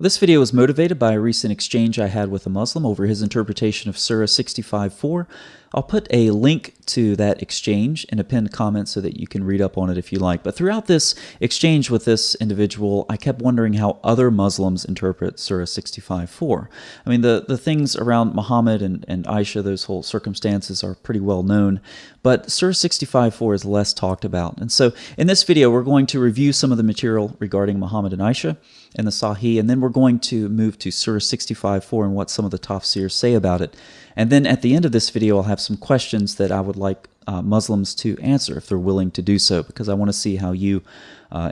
This video was motivated by a recent exchange I had with a Muslim over his interpretation of Surah 65:4. I'll put a link to that exchange in a pinned comment so that you can read up on it if you like. But throughout this exchange with this individual, I kept wondering how other Muslims interpret Surah 65:4. I mean, the things around Muhammad and Aisha, those whole circumstances are pretty well known, but Surah 65:4 is less talked about. And so in this video, we're going to review some of the material regarding Muhammad and Aisha and the Sahih, and then we're going to move to Surah 65:4 and what some of the tafsirs say about it. And then at the end of this video, I'll have some questions that I would like Muslims to answer if they're willing to do so, because I want to see how you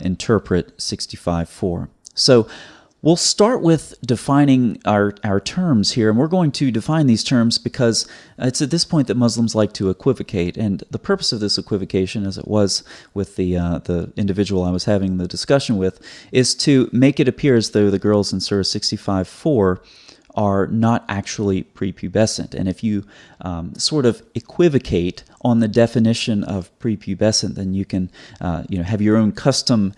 interpret 65:4. So we'll start with defining our terms here, and we're going to define these terms because it's at this point that Muslims like to equivocate, and the purpose of this equivocation, as it was with the individual I was having the discussion with, is to make it appear as though the girls in Surah 65:4 are not actually prepubescent. And if you sort of equivocate on the definition of prepubescent, then you can have your own custom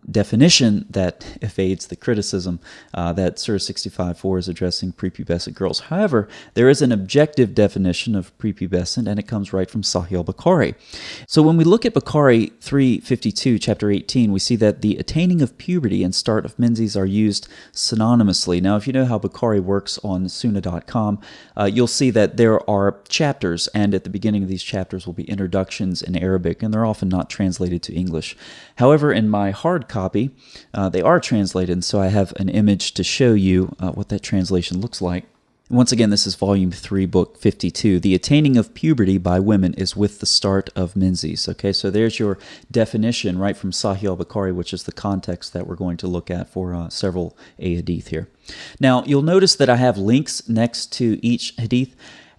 definition that evades the criticism that Surah 65:4 is addressing prepubescent girls. However, there is an objective definition of prepubescent, and it comes right from Sahih al-Bukhari. So when we look at Bukhari 352, chapter 18, we see that the attaining of puberty and start of menses are used synonymously. Now, if you know how Bukhari works on sunnah.com, you'll see that there are chapters, and at the beginning of these chapters will be introductions in Arabic, and they're often not translated to English. However, in my hard copy, they are translated, and so I have an image to show you what that translation looks like. Once again, this is volume 3, book 52. The attaining of puberty by women is with the start of menses. Okay, so there's your definition right from Sahih al-Bukhari, which is the context that we're going to look at for several hadith here. Now, you'll notice that I have links next to each hadith,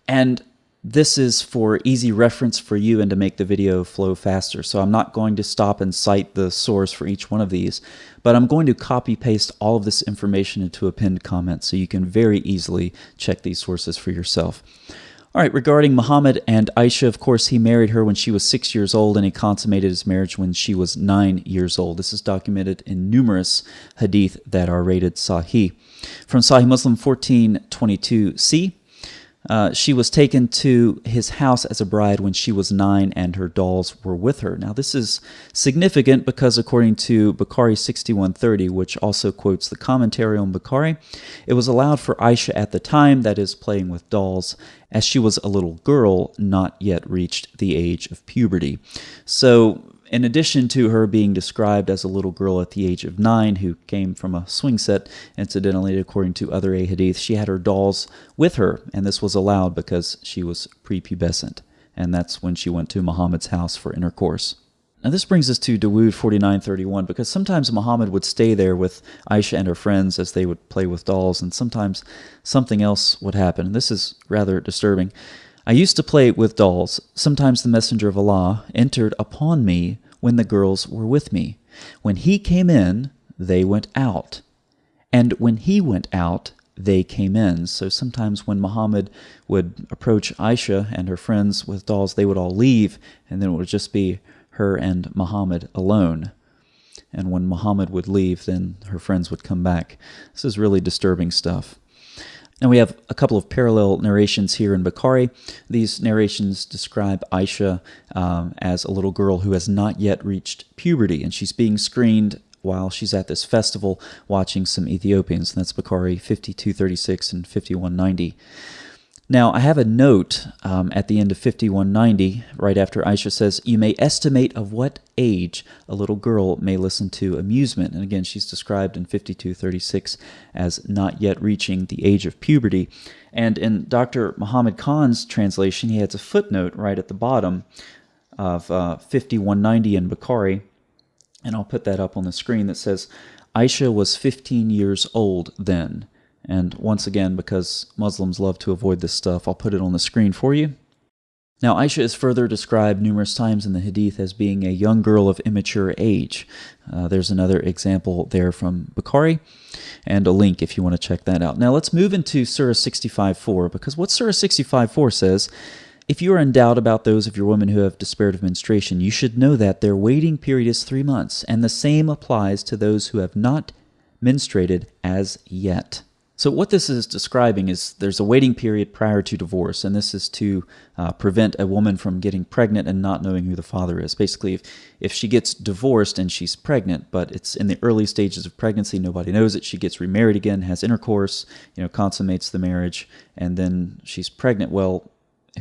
and this is for easy reference for you and to make the video flow faster. So I'm not going to stop and cite the source for each one of these, but I'm going to copy paste all of this information into a pinned comment so you can very easily check these sources for yourself. All right, regarding Muhammad and Aisha, of course, he married her when she was 6 years old, and he consummated his marriage when she was 9 years old. This is documented in numerous hadith that are rated Sahih. From Sahih Muslim 1422c, she was taken to his house as a bride when she was 9 and her dolls were with her. Now this is significant because according to Bukhari 6130, which also quotes the commentary on Bukhari, it was allowed for Aisha at the time, that is playing with dolls, as she was a little girl, not yet reached the age of puberty. So in addition to her being described as a little girl at the age of 9 who came from a swing set, incidentally, according to other hadith, she had her dolls with her, and this was allowed because she was prepubescent, and that's when she went to Muhammad's house for intercourse. Now this brings us to Dawood 4931, because sometimes Muhammad would stay there with Aisha and her friends as they would play with dolls, and sometimes something else would happen. This is rather disturbing. I used to play with dolls. Sometimes the Messenger of Allah entered upon me when the girls were with me. When he came in, they went out. And when he went out, they came in. So sometimes when Muhammad would approach Aisha and her friends with dolls, they would all leave, and then it would just be her and Muhammad alone. And when Muhammad would leave, then her friends would come back. This is really disturbing stuff. And we have a couple of parallel narrations here in Bukhari. These narrations describe Aisha as a little girl who has not yet reached puberty, and she's being screened while she's at this festival watching some Ethiopians. And that's Bukhari 5236 and 5190. Now, I have a note at the end of 5190, right after Aisha says, "You may estimate of what age a little girl may listen to amusement." And again, she's described in 5236 as not yet reaching the age of puberty. And in Dr. Muhammad Khan's translation, he has a footnote right at the bottom of 5190 in Bukhari, and I'll put that up on the screen, that says, "Aisha was 15 years old then." And once again, because Muslims love to avoid this stuff, I'll put it on the screen for you. Now, Aisha is further described numerous times in the hadith as being a young girl of immature age. There's another example there from Bukhari, and a link if you want to check that out. Now, let's move into Surah 65:4, because what Surah 65:4 says, "If you are in doubt about those of your women who have despaired of menstruation, you should know that their waiting period is 3 months, and the same applies to those who have not menstruated as yet. So what this is describing is there's a waiting period prior to divorce, and this is to prevent a woman from getting pregnant and not knowing who the father is. Basically, if she gets divorced and she's pregnant, but it's in the early stages of pregnancy, nobody knows it, she gets remarried again, has intercourse, consummates the marriage, and then she's pregnant, well,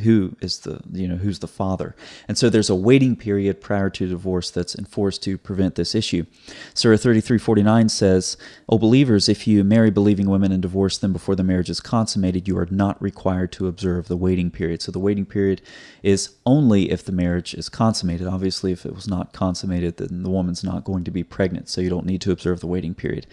who's the father? And so there's a waiting period prior to divorce that's enforced to prevent this issue. Surah 33:49 says, "O believers, if you marry believing women and divorce them before the marriage is consummated, you are not required to observe the waiting period." So the waiting period is only if the marriage is consummated. Obviously, if it was not consummated, then the woman's not going to be pregnant, so you don't need to observe the waiting period.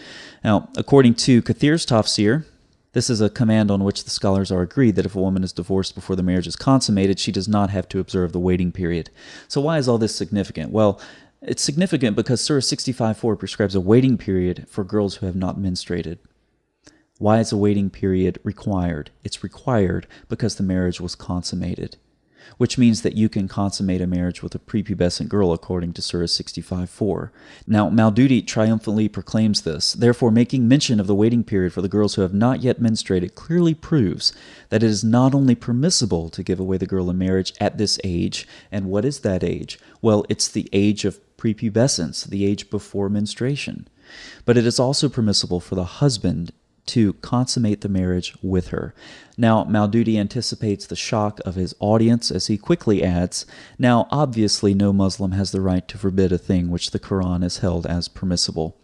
Now, according to Kathir's tafsir, this is a command on which the scholars are agreed that if a woman is divorced before the marriage is consummated, she does not have to observe the waiting period. So why is all this significant? Well, it's significant because Surah 65:4 prescribes a waiting period for girls who have not menstruated. Why is a waiting period required? It's required because the marriage was consummated, which means that you can consummate a marriage with a prepubescent girl according to Surah 65:4. Now, Maududi triumphantly proclaims this. Therefore, making mention of the waiting period for the girls who have not yet menstruated clearly proves that it is not only permissible to give away the girl in marriage at this age, and what is that age? Well, it's the age of prepubescence, the age before menstruation. But it is also permissible for the husband to consummate the marriage with her. Now, Maududi anticipates the shock of his audience as he quickly adds, now, obviously, no Muslim has the right to forbid a thing which the Quran has held as permissible.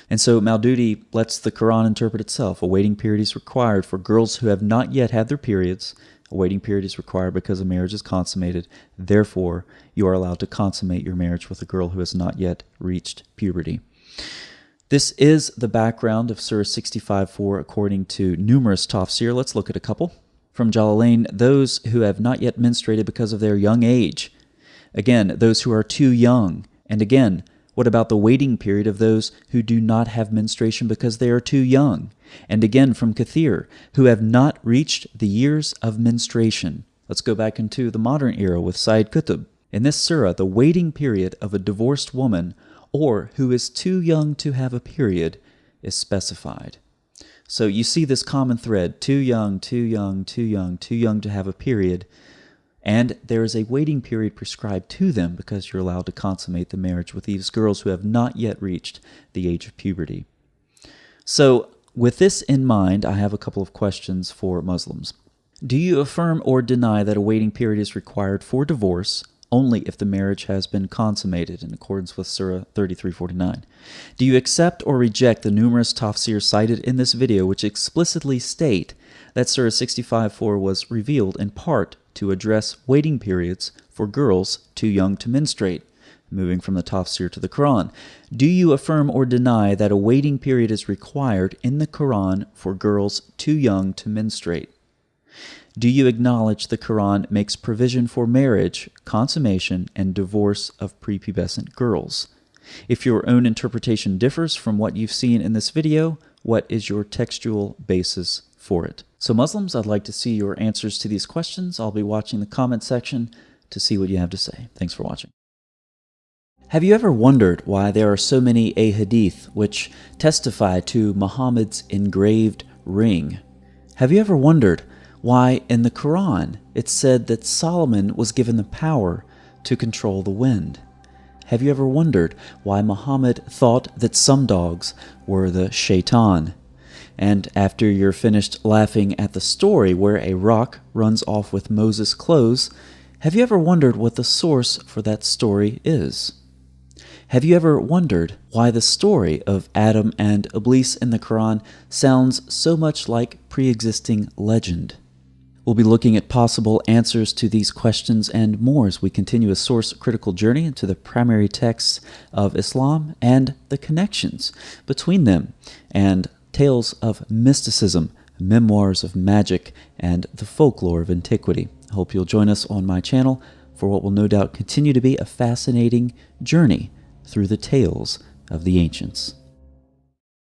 And so Maududi lets the Quran interpret itself. A waiting period is required for girls who have not yet had their periods. A waiting period is required because a marriage is consummated. Therefore, you are allowed to consummate your marriage with a girl who has not yet reached puberty. This is the background of Surah 65:4 according to numerous tafsir. Let's look at a couple. From Jalalain, those who have not yet menstruated because of their young age. Again, those who are too young. And again, what about the waiting period of those who do not have menstruation because they are too young? And again, from Kathir, who have not reached the years of menstruation. Let's go back into the modern era with Sayyid Qutb. In this surah, the waiting period of a divorced woman or who is too young to have a period is specified. So you see this common thread, too young, too young, too young, too young to have a period, and there is a waiting period prescribed to them because you're allowed to consummate the marriage with these girls who have not yet reached the age of puberty. So with this in mind, I have a couple of questions for Muslims. Do you affirm or deny that a waiting period is required for divorce only if the marriage has been consummated in accordance with Surah 33:49? Do you accept or reject the numerous tafsir cited in this video which explicitly state that Surah 65:4 was revealed in part to address waiting periods for girls too young to menstruate? Moving from the tafsir to the Quran, do you affirm or deny that a waiting period is required in the Quran for girls too young to menstruate? Do you acknowledge the Quran makes provision for marriage, consummation, and divorce of prepubescent girls? If your own interpretation differs from what you've seen in this video, what is your textual basis for it? So Muslims, I'd like to see your answers to these questions. I'll be watching the comment section to see what you have to say. Thanks for watching. Have you ever wondered why there are so many ahadith which testify to Muhammad's engraved ring? Have you ever wondered why in the Quran it said that Solomon was given the power to control the wind? Have you ever wondered why Muhammad thought that some dogs were the shaitan? And after you're finished laughing at the story where a rock runs off with Moses' clothes, have you ever wondered what the source for that story is? Have you ever wondered why the story of Adam and Iblis in the Quran sounds so much like pre-existing legend? We'll be looking at possible answers to these questions and more as we continue a source-critical journey into the primary texts of Islam and the connections between them, and tales of mysticism, memoirs of magic, and the folklore of antiquity. I hope you'll join us on my channel for what will no doubt continue to be a fascinating journey through the tales of the ancients.